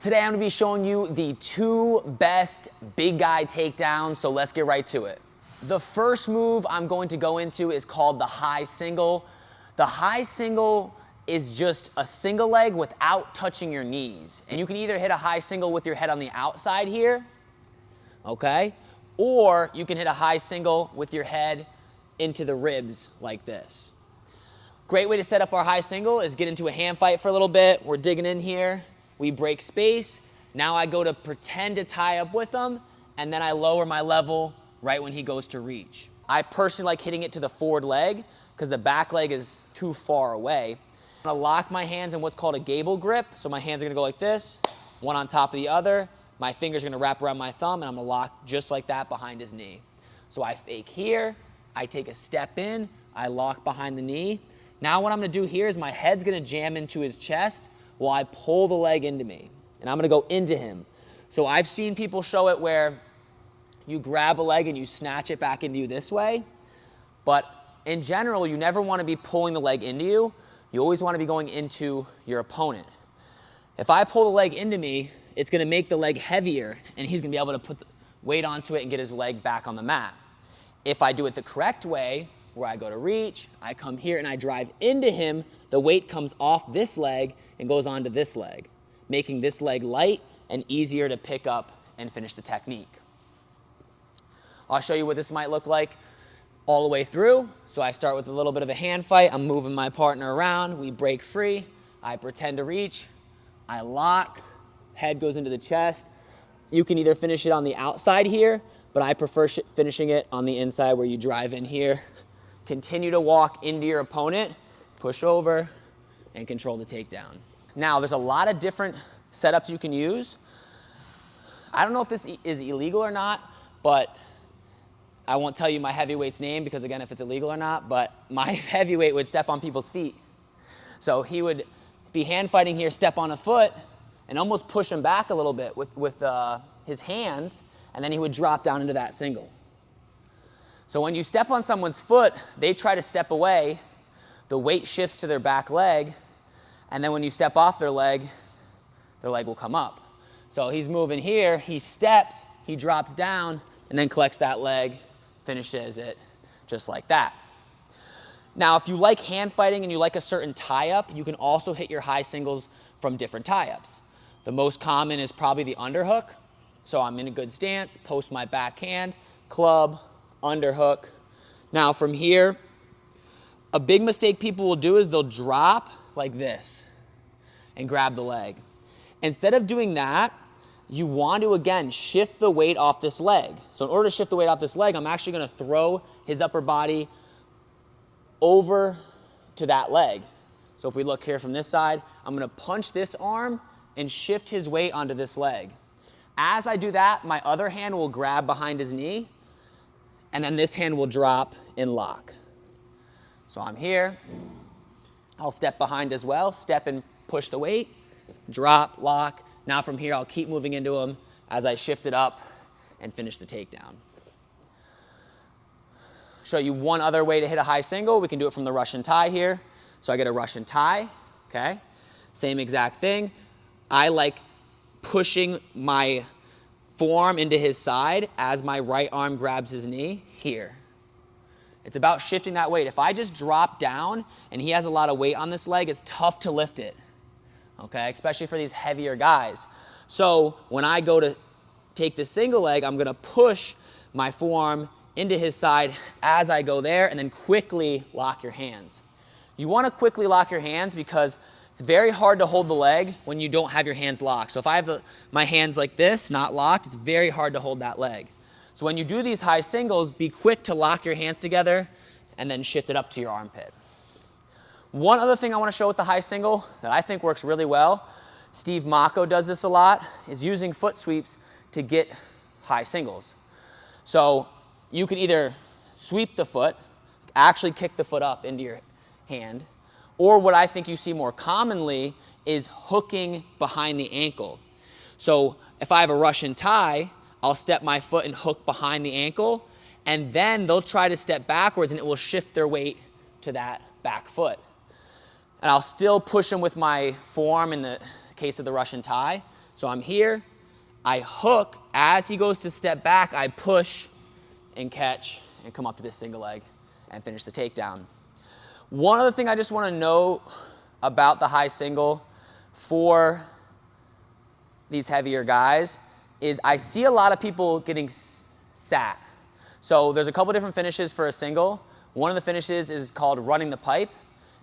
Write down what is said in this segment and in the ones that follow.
Today I'm gonna be showing you the 2 best big guy takedowns, so let's get right to it. The first move I'm going to go into is called the high single. The high single is just a single leg without touching your knees. And you can either hit a high single with your head on the outside here, okay? Or you can hit a high single with your head into the ribs like this. Great way to set up our high single is get into a hand fight for a little bit. We're digging in here. We break space. Now I go to pretend to tie up with him, and then I lower my level right when he goes to reach. I personally like hitting it to the forward leg because the back leg is too far away. I'm gonna lock my hands in what's called a gable grip. So my hands are gonna go like this, one on top of the other. My fingers are gonna wrap around my thumb, and I'm gonna lock just like that behind his knee. So I fake here, I take a step in, I lock behind the knee. Now what I'm gonna do here is my head's gonna jam into his chest while I pull the leg into me. And I'm gonna go into him. So I've seen people show it where you grab a leg and you snatch it back into you this way. But in general, you never wanna be pulling the leg into you. You always wanna be going into your opponent. If I pull the leg into me, it's gonna make the leg heavier, and he's gonna be able to put the weight onto it and get his leg back on the mat. If I do it the correct way, where I go to reach, I come here and I drive into him, the weight comes off this leg and goes onto this leg, making this leg light and easier to pick up and finish the technique. I'll show you what this might look like all the way through. So I start with a little bit of a hand fight. I'm moving my partner around. We break free. I pretend to reach. I lock. Head goes into the chest. You can either finish it on the outside here, but I prefer finishing it on the inside where you drive in here. Continue to walk into your opponent, push over, and control the takedown. Now, there's a lot of different setups you can use. I don't know if this is illegal or not, but I won't tell you my heavyweight's name because, again, if it's illegal or not, but my heavyweight would step on people's feet. So he would be hand fighting here, step on a foot, and almost push him back a little bit with his hands, and then he would drop down into that single. So when you step on someone's foot, they try to step away, the weight shifts to their back leg, and then when you step off their leg will come up. So he's moving here, he steps, he drops down, and then collects that leg, finishes it just like that. Now, if you like hand fighting and you like a certain tie-up, you can also hit your high singles from different tie-ups. The most common is probably the underhook. So I'm in a good stance, post my backhand, club, underhook. Now from here, a big mistake people will do is they'll drop like this and grab the leg. Instead of doing that, you want to, again, shift the weight off this leg. So in order to shift the weight off this leg, I'm actually gonna throw his upper body over to that leg. So if we look here from this side, I'm gonna punch this arm and shift his weight onto this leg. As I do that, my other hand will grab behind his knee, and then this hand will drop and lock. So I'm here, I'll step behind as well, step and push the weight, drop, lock. Now from here, I'll keep moving into him as I shift it up and finish the takedown. Show you one other way to hit a high single. We can do it from the Russian tie here. So I get a Russian tie, okay? Same exact thing. I like pushing my forearm into his side as my right arm grabs his knee here. It's about shifting that weight. If I just drop down and he has a lot of weight on this leg, it's tough to lift it, okay? Especially for these heavier guys. So when I go to take the single leg, I'm gonna push my forearm into his side as I go there, and then quickly lock your hands. You wanna quickly lock your hands because it's very hard to hold the leg when you don't have your hands locked. So if I have my hands like this, not locked, it's very hard to hold that leg. So when you do these high singles, be quick to lock your hands together and then shift it up to your armpit. One other thing I want to show with the high single that I think works really well, Steve Mocco does this a lot, is using foot sweeps to get high singles. So you can either sweep the foot, actually kick the foot up into your hand, or what I think you see more commonly is hooking behind the ankle. So if I have a Russian tie, I'll step my foot and hook behind the ankle, and then they'll try to step backwards and it will shift their weight to that back foot. And I'll still push them with my forearm in the case of the Russian tie. So I'm here, I hook. As he goes to step back, I push and catch and come up to this single leg and finish the takedown. One other thing I just want to note about the high single for these heavier guys is I see a lot of people getting sat. So there's a couple different finishes for a single. One of the finishes is called running the pipe,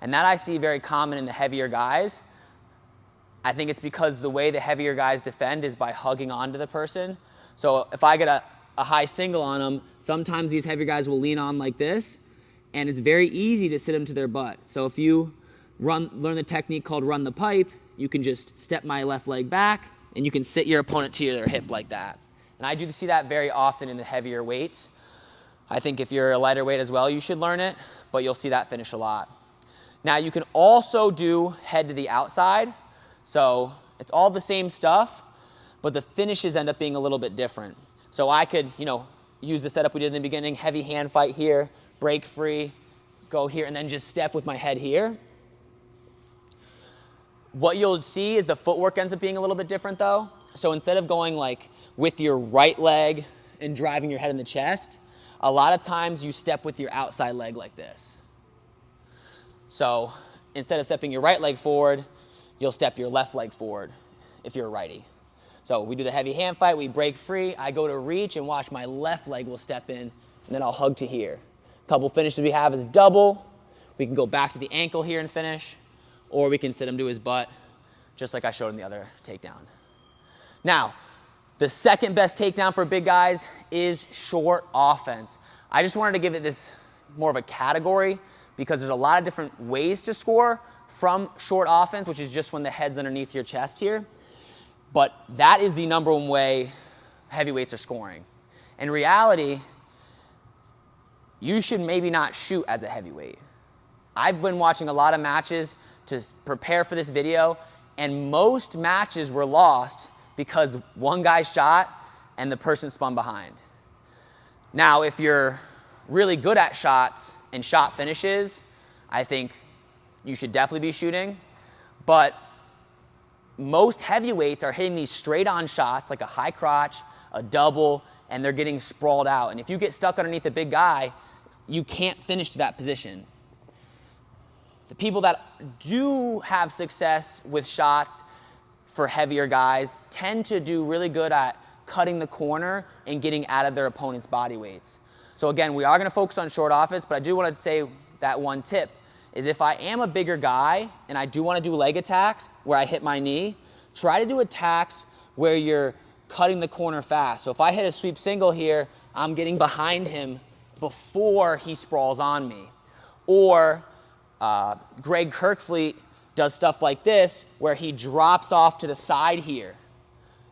and that I see very common in the heavier guys. I think it's because the way the heavier guys defend is by hugging onto the person. So if I get a high single on them, sometimes these heavier guys will lean on like this, and it's very easy to sit them to their butt. So if you learn the technique called run the pipe, you can just step my left leg back, and you can sit your opponent to their hip like that. And I do see that very often in the heavier weights. I think if you're a lighter weight as well, you should learn it, but you'll see that finish a lot. Now you can also do head to the outside. So it's all the same stuff, but the finishes end up being a little bit different. So I could, use the setup we did in the beginning, heavy hand fight here, break free, go here, and then just step with my head here. What you'll see is the footwork ends up being a little bit different though. So instead of going like with your right leg and driving your head in the chest, a lot of times you step with your outside leg like this. So instead of stepping your right leg forward, you'll step your left leg forward if you're a righty. So we do the heavy hand fight, we break free, I go to reach and watch my left leg will step in, and then I'll hug to here. A couple finishes we have is double. We can go back to the ankle here and finish, or we can sit him to his butt, just like I showed in the other takedown. Now, the second best takedown for big guys is short offense. I just wanted to give it this more of a category because there's a lot of different ways to score from short offense, which is just when the head's underneath your chest here. But that is the number one way heavyweights are scoring. In reality, you should maybe not shoot as a heavyweight. I've been watching a lot of matches to prepare for this video, and most matches were lost because one guy shot and the person spun behind. Now, if you're really good at shots and shot finishes, I think you should definitely be shooting. But most heavyweights are hitting these straight on shots like a high crotch, a double, and they're getting sprawled out. And if you get stuck underneath a big guy, you can't finish to that position. The people that do have success with shots for heavier guys tend to do really good at cutting the corner and getting out of their opponent's body weights. So again, we are going to focus on short offense, but I do want to say that one tip is if I am a bigger guy and I do want to do leg attacks where I hit my knee, try to do attacks where you're cutting the corner fast. So if I hit a sweep single here, I'm getting behind him before he sprawls on me. Or Greg Kirkfleet does stuff like this where he drops off to the side here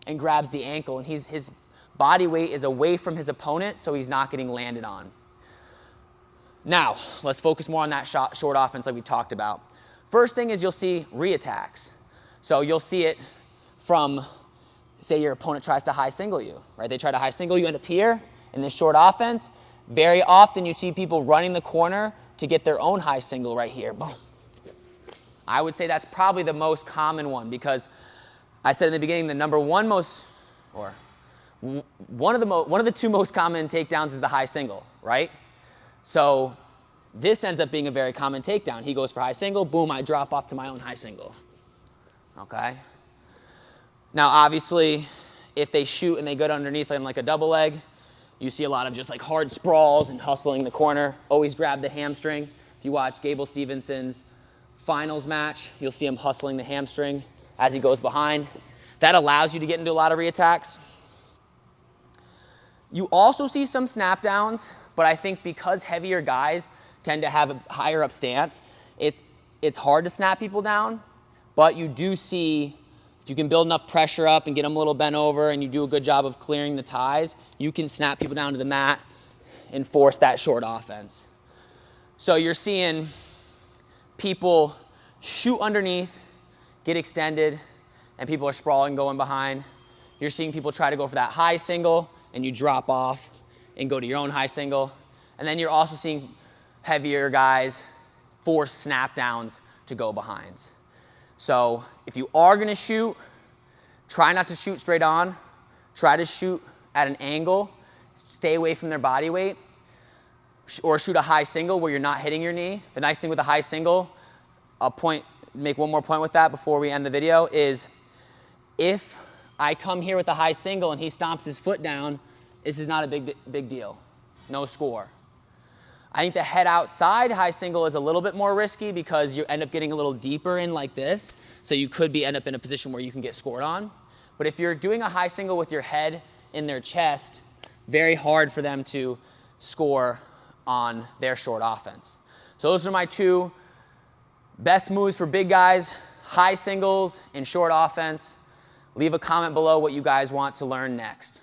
and grabs the ankle, and his body weight is away from his opponent, so he's not getting landed on. Now, let's focus more on that short offense like we talked about. First thing is you'll see reattacks. So you'll see it from, say your opponent tries to high single you, right? They try to high single you, end up here in this short offense. Very often you see people running the corner to get their own high single right here. Boom. I would say that's probably the most common one because I said in the beginning the number one most, or one of the two most common takedowns is the high single, right? So this ends up being a very common takedown. He goes for high single, boom, I drop off to my own high single. Okay? Now obviously, if they shoot and they go underneath him like a double leg, you see a lot of just like hard sprawls and hustling the corner. Always grab the hamstring. If you watch Gable Stevenson's finals match, you'll see him hustling the hamstring as he goes behind. That allows you to get into a lot of reattacks. You also see some snap downs, but I think because heavier guys tend to have a higher up stance, it's hard to snap people down, but you do see, if you can build enough pressure up and get them a little bent over and you do a good job of clearing the ties, you can snap people down to the mat and force that short offense. So you're seeing people shoot underneath, get extended, and people are sprawling going behind. You're seeing people try to go for that high single and you drop off and go to your own high single. And then you're also seeing heavier guys force snap downs to go behinds. So if you are gonna shoot, Try not to shoot straight on. Try to shoot at an angle. Stay away from their body weight. Or shoot a high single where you're not hitting your knee. The nice thing with a high single, make one more point with that before we end the video, is if I come here with a high single and he stomps his foot down, this is not a big deal. No score. I think the head outside high single is a little bit more risky because you end up getting a little deeper in like this, so you could end up in a position where you can get scored on. But if you're doing a high single with your head in their chest, very hard for them to score on their short offense. So those are my two best moves for big guys, high singles and short offense. Leave a comment below what you guys want to learn next.